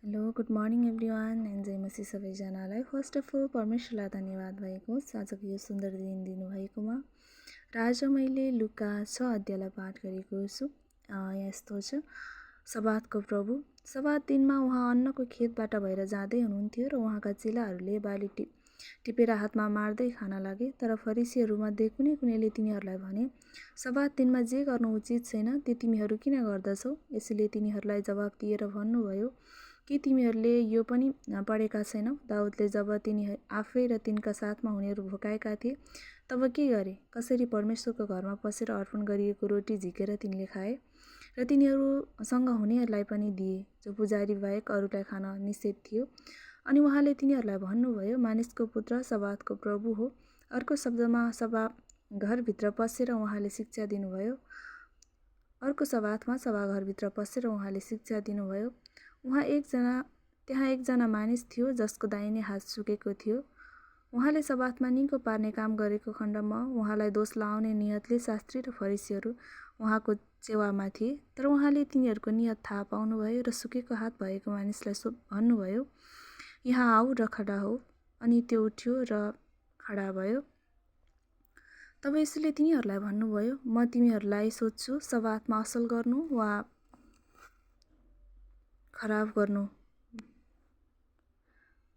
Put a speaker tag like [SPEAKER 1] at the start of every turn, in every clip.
[SPEAKER 1] Hello good morning everyone and Jai Masih सबैजनालाई। First of all परमेश्वरलाई धन्यवाद भएको आजको यो सुन्दर दिन दिनुभएकोमा। र आज मैले लुका 6 अध्यायलाई पाठ गरेको छु। यहाँ यस्तो छ, सबातको प्रभु। सबात दिनमा उहाँ अन्नको खेतबाट भएर जाँदै हुनुहुन्थ्यो र उहाँका चेलाहरूले बाली टिपेर हातमा मार्दै खान लागे। तर फरिसीहरूमध्ये कुनै कुनैले तिनीहरूलाई भने, सबात दिनमा जे गर्नु उचित छैन त्यो तिमीहरू किन गर्दछौ? यसैले तिनीहरूलाई जवाब दिएर भन्नुभयो, के तिमीहरूले यो पनि पढेका छैनौ? दाउदले जब तिनी आफै र तिनका साथमा हुनेहरू भोकाएका थिए तब के गरे? कसरी परमेश्वरको घरमा पसेर अर्पण गरिएको रोटी झिकेर तिनले खाए र तिनीहरूसँग हुनेहरूलाई पनि दिए, जो पुजारी बाहेक अरूलाई खान निषेध थियो। अनि उहाँले तिनीहरूलाई भन्नुभयो, मानिसको पुत्र सबातको प्रभु हो। अर्को शब्दमा सभा घरभित्र पसेर उहाँले शिक्षा दिनुभयो। अर्को सबातमा सभाघरभित्र पसेर उहाँले शिक्षा दिनुभयो। त्यहाँ एकजना मानिस थियो जसको दाहिने हात सुकेको थियो। उहाँले सबातमा निको पार्ने काम गरेको खण्डमा उहाँलाई दोष लाउने नियतले शास्त्री र फरिसीहरू उहाँको चेवामा थिए। तर उहाँले तिनीहरूको नियत थाहा पाउनुभयो र सुकेको हात भएको मानिसलाई भन्नुभयो, यहाँ आऊ र खडा हो। अनि त्यो उठ्यो र खडा भयो। तब यसले तिनीहरूलाई भन्नुभयो, म तिमीहरूलाई सोध्छु, सबातमा असल गर्नु वा खराब गर्नु,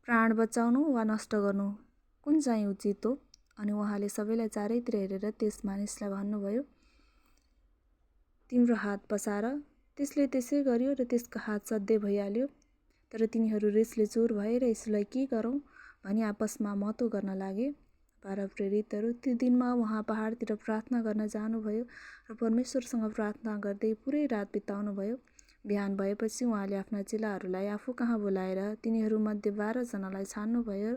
[SPEAKER 1] प्राण बचाउनु वा नष्ट गर्नु, कुन चाहिँ उचित हो? अनि उहाँले सबैलाई चारैतिर हेरेर त्यस मानिसलाई भन्नुभयो, तिम्रो हात पसार। त्यसले त्यसै गर्यो र त्यसको हात सधैँ भइहाल्यो। तर तिनीहरू रिसले चोर भएर यसलाई के गरौँ भनी आपसमा महत्त्व गर्न लागे। 12 प्रेरितहरू। त्यो दिनमा उहाँ पहाडतिर प्रार्थना गर्न जानुभयो र परमेश्वरसँग प्रार्थना गर्दै पुरै रात बिताउनुभयो। बिहान भएपछि उहाँले आफ्ना चेलाहरूलाई आफू कहाँ बोलाएर तिनीहरूमध्ये 12 जनालाई छान्नुभयो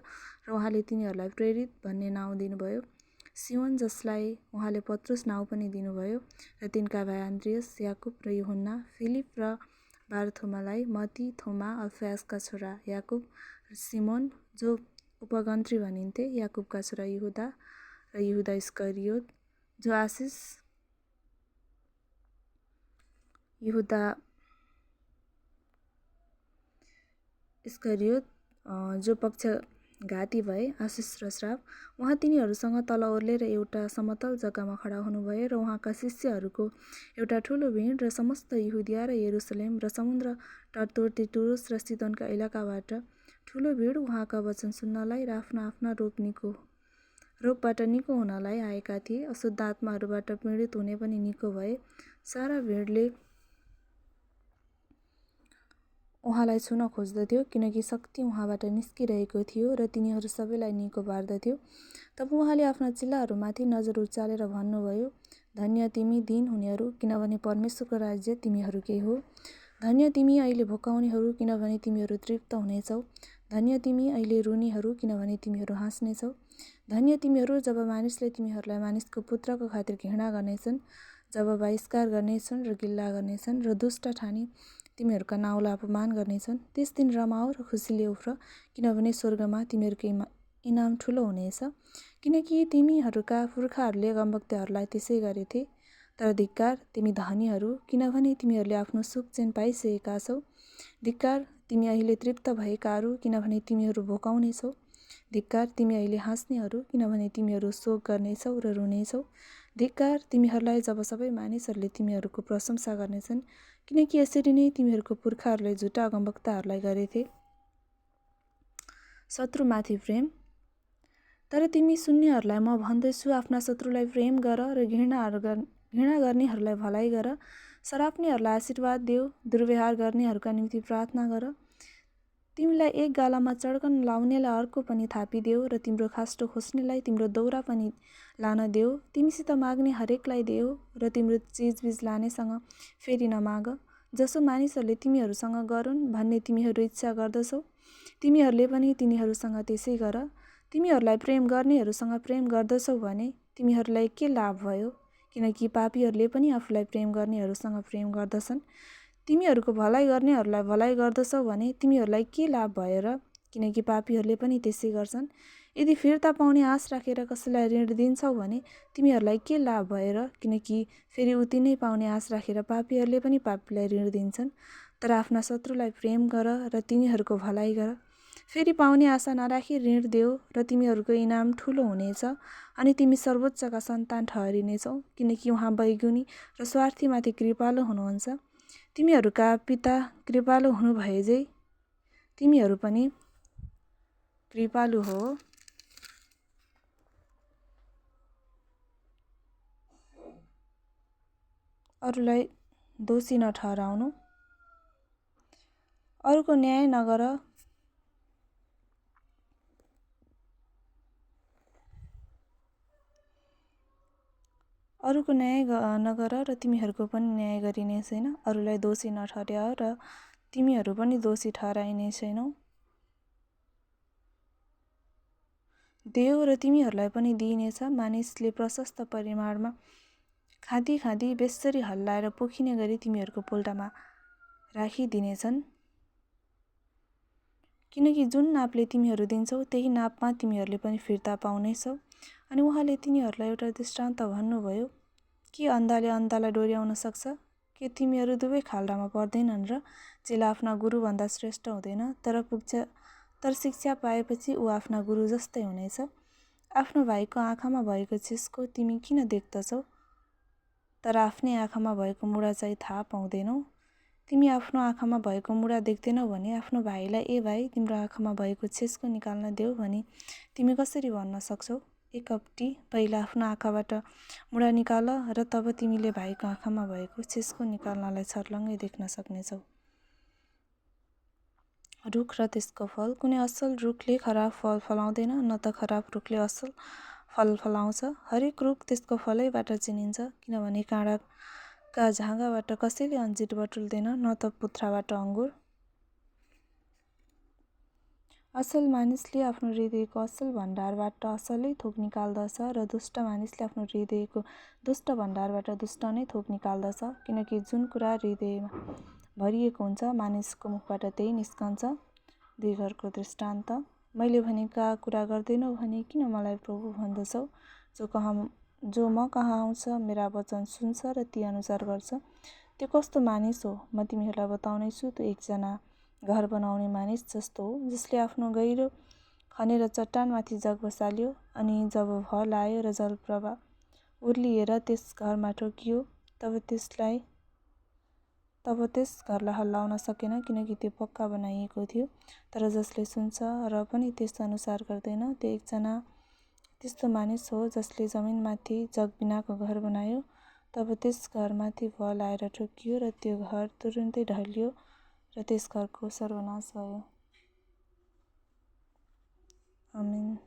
[SPEAKER 1] र उहाँले तिनीहरूलाई प्रेरित भन्ने नाउँ दिनुभयो। सिमोन, जसलाई उहाँले पत्रुस नाउँ पनि दिनुभयो, र तिनका भाइ अन्द्रियास, याकुब र यूहन्ना, फिलिप र बारथोमालाई, मती, थोमा, अल्फायसका छोरा याकुब, र सिमोन जो उपगन्त्री भनिन्थे, याकुबका छोरा यहुदा र यहुदा इस्करियोत जो पक्षघाती भए, आशिष र श्राप। उहाँ तिनीहरूसँग तल ओर्लेर एउटा समतल जग्गामा खडा हुनुभयो र उहाँका शिष्यहरूको एउटा ठुलो भिड र समस्त यहुदिया र यरुसलेम र समुद्र तटवर्ती टुरोस र सिदोनका इलाकाबाट ठुलो भिड उहाँका वचन सुन्नलाई र आफ्ना रोगबाट निको हुनलाई आएका थिए। अशुद्ध आत्माहरूबाट पीडित हुने पनि निको भए। सारा भिडले उहाँलाई छुन खोज्दथ्यो, किनकि शक्ति उहाँबाट निस्किरहेको थियो र तिनीहरू सबैलाई निको पार्दथ्यो। तब उहाँले आफ्ना चेलाहरूमाथि नजर उचालेर भन्नुभयो, धन्य तिमी दीन हुनेहरू, किनभने परमेश्वरको राज्य तिमीहरूकै हो। धन्य तिमी अहिले भोकाउनेहरू, किनभने तिमीहरू तृप्त हुनेछौ। धन्य तिमी अहिले रुनीहरू, किनभने तिमीहरू हाँस्नेछौ। धन्य तिमीहरू जब मानिसले तिमीहरूलाई मानिसको पुत्रको खातिर घृणा गर्नेछन्, जब बहिष्कार गर्नेछन् र गिल्ला गर्नेछन् र दुष्ट ठानी तिमीहरूका नाउँलाई अपमान गर्नेछन्। त्यस दिन रमाऊ र खुसीले उफ्र, किनभने स्वर्गमा तिमीहरूको इनाम ठुलो हुनेछ, किनकि तिमीहरूका पुर्खाहरूले अगमवक्ताहरूलाई त्यसै गरेथे। तर धिक्कार तिमी धनीहरू, किनभने तिमीहरूले आफ्नो सुख चैन पाइसकेका छौ। धिक्कार तिमी अहिले तृप्त भएकाहरू, किनभने तिमीहरू भोकाउनेछौ। धिक्कार तिमी अहिले हाँस्नेहरू, किनभने तिमीहरू शोक गर्नेछौ र रुनेछौ। धिक्कार तिमीहरूलाई जब सबै मानिसहरूले तिमीहरूको प्रशंसा गर्नेछन्, किनकि यसरी नै तिमीहरूको पुर्खाहरूले झुटा अगमवक्ताहरूलाई गरेथे। शत्रुमाथि प्रेम। तर तिमी सुन्नेहरूलाई म भन्दैछु, आफ्ना शत्रुलाई प्रेम गर र घृणा गर्नेहरूलाई भलाइ गर, सराप्नेहरूलाई आशीर्वाद देऊ, दुर्व्यवहार गर्नेहरूका निम्ति प्रार्थना गर। तिमीलाई एक गालामा चड्कन लाउनेलाई अर्को पनि थापिदेऊ र तिम्रो खास्टो खोज्नेलाई तिम्रो दौरा पनि लान देऊ। तिमीसित माग्ने हरेकलाई देऊ र तिम्रो चिजबिज लानेसँग फेरि नमाग। जसो मानिसहरूले तिमीहरूसँग गरून् भन्ने तिमीहरू इच्छा गर्दछौ, तिमीहरूले पनि तिनीहरूसँग त्यसै गर। तिमीहरूलाई प्रेम गर्नेहरूसँग प्रेम गर्दछौ भने तिमीहरूलाई के लाभ भयो? किनकि पापीहरूले पनि आफूलाई प्रेम गर्नेहरूसँग प्रेम गर्दछन्। तिमीहरूको भलाइ गर्नेहरूलाई भलाइ गर्दछौ भने तिमीहरूलाई के लाभ भयो र? किनकि पापीहरूले पनि त्यसै गर्छन्। यदि फिर्ता पाउने आश राखेर कसैलाई ऋण दिन्छौ भने तिमीहरूलाई के लाभ भयो र? किनकि फेरि उति नै पाउने आश राखेर पापीहरूले पनि पापीलाई ऋण दिन्छन्। तर आफ्ना शत्रुलाई प्रेम गर र तिनीहरूको भलाइ गर। फेरि पाउने आशा नराखी ऋण देऊ र तिमीहरूको इनाम ठुलो हुनेछ अनि तिमी सर्वोच्चका सन्तान ठहरिनेछौ, किनकि उहाँ बैगुनी र स्वार्थीमाथि कृपालु हुनुहुन्छ। तिमीहरूका पिता कृपालु हुनुभए झै तिमीहरू पनि कृपालु हो। अरूलाई दोषी नठहराउनु। अरूको न्याय नगर। अरूको न्याय नगर र तिमीहरूको पनि न्याय गरिने छैन। अरूलाई दोषी नठहर्याऊ र तिमीहरू पनि दोषी ठहराइने छैनौ। देऊ र तिमीहरूलाई पनि दिइनेछ। मानिसले प्रशस्त परिमाणमा खाँदी खाँदी बेसरी हल्लाएर पोखिने गरी तिमीहरूको पोल्टामा राखिदिनेछन्। किनकि जुन नापले तिमीहरू दिन्छौ त्यही नापमा तिमीहरूले पनि फिर्ता पाउनेछौ। अनि उहाँले तिनीहरूलाई एउटा दृष्टान्त भन्नुभयो कि अन्धाले अन्धालाई डोर्याउन सक्छ? के तिमीहरू दुवै खाल्डामा पर्दैनन् र चेला आफ्ना गुरुभन्दा श्रेष्ठ हुँदैन? तर शिक्षा पाएपछि ऊ आफ्ना गुरु जस्तै हुनेछ। आफ्नो भाइको आँखामा भएको छिस्को तिमी किन देख्दछौ, तर आफ्नै आँखामा भएको मुडा चाहिँ थाहा पाउँदैनौ? तिमी आफ्नो आँखामा भएको मुडा देख्दैनौ भने आफ्नो भाइलाई ए भाइ तिम्रो आँखामा भएको छिस्को निकाल्न देऊ भनी तिमी कसरी भन्न सक्छौ? एकपट्टि पहिला आफ्नो आँखाबाट मुडा निकाल र तब तिमीले भाइको आँखामा भएको छिस्को निकाल्नलाई छर्लङ्गै देख्न सक्नेछौ। रुख र त्यसको फल। कुनै असल रुखले खराब फल फलाउँदैन, न त खराब रुखले असल फल फलाउँछ। हरेक रुख त्यसको फलैबाट चिनिन्छ, किनभने काँडाका झागाबाट कसैले अन्जिर बटुल्दैन, न त पुच्छ्राबाट अङ्गुर। असल मानिसले आफ्नो हृदयको असल भण्डारबाट असलै थोक निकाल्दछ र दुष्ट मानिसले आफ्नो हृदयको दुष्ट भण्डारबाट दुष्ट नै थोक निकाल्दछ। किनकि जुन कुरा हृदयमा भरिएको हुन्छ मानिसको मुखबाट त्यही निस्कन्छ। दुई घरको दृष्टान्त। मैले भनेका कुरा गर्दैनौ भने किन मलाई प्रभु भन्दछौ? जो म कहाँ आउँछ मेरा वचन सुन्छ र ती अनुसार गर्छ त्यो कस्तो मानिस हो? म तिमीहरूलाई बताउनेछु। त्यो एकजना घर बनाउने मानिस जस्तो हो, जसले आफ्नो गहिरो खनेर चट्टानमाथि जग बसाल्यो। अनि जब भल आयो र जलप्रवाह उर्लिएर त्यस घरमा ठोकियो, तब त्यस घरलाई हल्लाउन सकेन, किनकि त्यो पक्का बनाइएको थियो। तर जसले सुन्छ र पनि त्यस अनुसार गर्दैन, त्यो एकजना त्यस्तो मानिस हो जसले जमिनमाथि जग बिनाको घर बनायो। तब त्यस घरमाथि भल आएर ठोकियो र त्यो घर तुरुन्तै ढल्यो र त्यस घरको सर्वनाश भयो। आमेन।